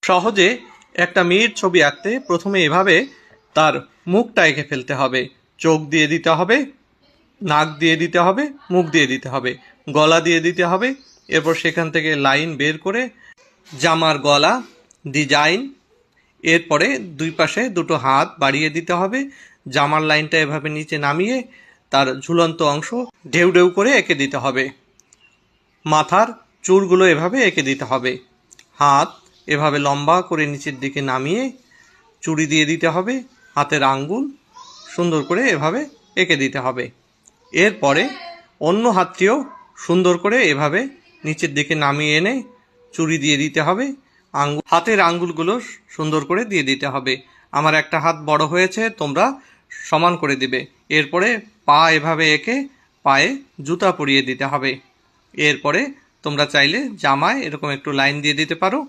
সহজে একটা মেয়ের ছবি আঁকতে প্রথমে এভাবে তার মুখটা এঁকে ফেলতে হবে। চোখ দিয়ে দিতে হবে, নাক দিয়ে দিতে হবে, মুখ দিয়ে দিতে হবে, গলা দিয়ে দিতে হবে। এরপর সেখান থেকে লাইন বের করে জামার গলা ডিজাইন, এরপরে দুই পাশে দুটো হাত বাড়িয়ে দিতে হবে। জামার লাইনটা এভাবে নিচে নামিয়ে তার ঝুলন্ত অংশ ঢেউ ঢেউ করে এঁকে দিতে হবে। মাথার চুলগুলো এভাবে এঁকে দিতে হবে। হাত এভাবে লম্বা করে নিচের দিকে নামিয়ে চুড়ি দিয়ে দিতে হবে। হাতের আঙ্গুল সুন্দর করে এভাবে এঁকে দিতে হবে। এরপরে অন্য হাতটিও সুন্দর করে এভাবে নিচের দিকে নামিয়ে এনে চুড়ি দিয়ে দিতে হবে। হাতের আঙ্গুলগুলো সুন্দর করে দিয়ে দিতে হবে। আমার একটা হাত বড় হয়েছে, তোমরা সমান করে দিবে। এরপরে পা এভাবে এঁকে পায়ে জুতা পরিয়ে দিতে হবে। এরপরে তোমরা চাইলে জামায় এরকম একটু লাইন দিয়ে দিতে পারো।